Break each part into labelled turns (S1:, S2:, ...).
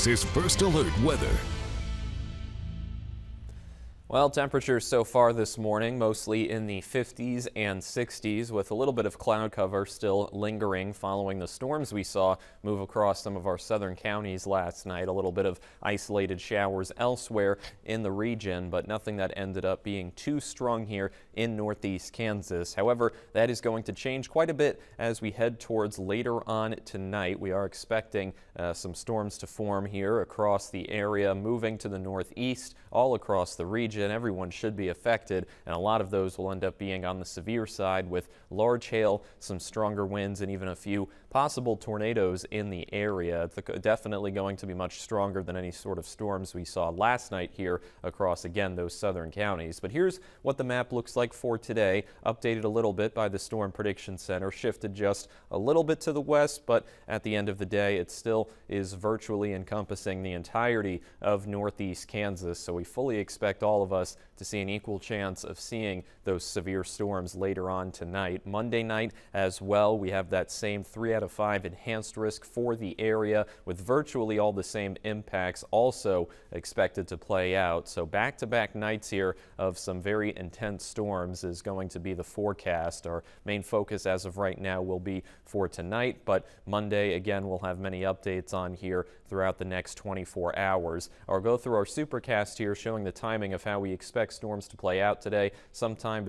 S1: This is First Alert Weather.
S2: Well, temperatures so far this morning mostly in the 50s and 60s with a little bit of cloud cover still lingering following the storms we saw move across some of our southern counties last night. A little bit of isolated showers elsewhere in the region, but nothing that ended up being too strong here in northeast Kansas. However, that is going to change quite a bit as we head towards later on tonight. We are expecting some storms to form here across the area, moving to the northeast all across the region. Everyone should be affected, and a lot of those will end up being on the severe side with large hail, some stronger winds, and even a few possible tornadoes in the area. It's definitely going to be much stronger than any sort of storms we saw last night here across, again, those southern counties. But here's what the map looks like for today, updated a little bit by the Storm Prediction Center, shifted just a little bit to the west, but at the end of the day, it still is virtually encompassing the entirety of northeast Kansas. So we fully expect all of us to see an equal chance of seeing those severe storms later on tonight. Monday night as well, we have that same 3 out of 5 enhanced risk for the area with virtually all the same impacts also expected to play out. So back-to-back nights here of some very intense storms is going to be the forecast. Our main focus as of right now will be for tonight, but Monday again we'll have many updates on here throughout the next 24 hours. I'll go through our supercast here showing the timing of how we expect storms to play out today. Sometime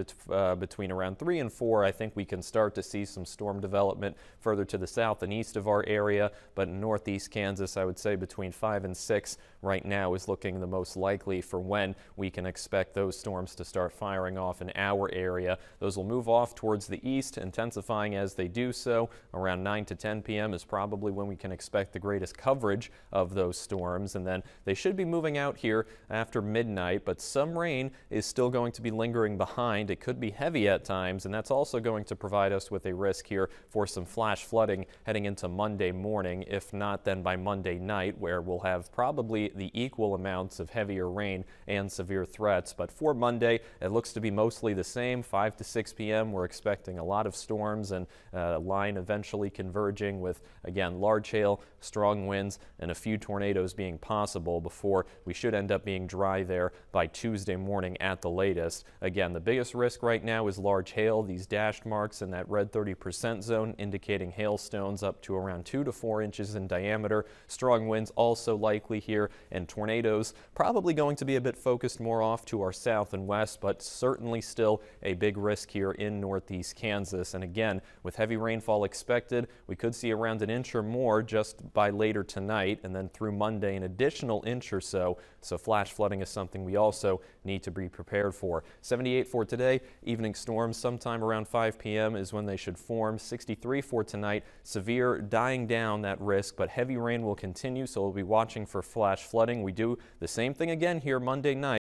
S2: between around 3 and 4, I think we can start to see some storm development further to the south and east of our area, but in northeast Kansas, I would say between 5 and 6 right now is looking the most likely for when we can expect those storms to start firing off in our area. Those will move off towards the east, intensifying as they do so. Around 9 to 10 p.m. is probably when we can expect the greatest coverage of those storms, and then they should be moving out here after midnight, but some rain is still going to be lingering behind. It could be heavy at times, and that's also going to provide us with a risk here for some flash flooding heading into Monday morning, if not then by Monday night, where we'll have probably the equal amounts of heavier rain and severe threats. But for Monday, it looks to be mostly the same. 5 to 6 p.m. we're expecting a lot of storms and line eventually converging with, again, large hail, strong winds, and a few tornadoes being possible before we should end up being dry there by Tuesday morning at the latest. Again, the biggest risk right now is large hail. These dashed marks in that red 30% zone indicating hailstones up to around 2 to 4 inches in diameter. Strong winds also likely here, and tornadoes probably going to be a bit focused more off to our south and west, but certainly still a big risk here in northeast Kansas. And again, with heavy rainfall expected, we could see around an inch or more just by later tonight, and then through Monday an additional inch or so. So flash flooding is something we also need to be prepared for. 78 for today. Evening storms sometime around 5 p.m. is when they should form. 63 for tonight. Severe dying down that risk, but heavy rain will continue, so we'll be watching for flash flooding. We do the same thing again here Monday night.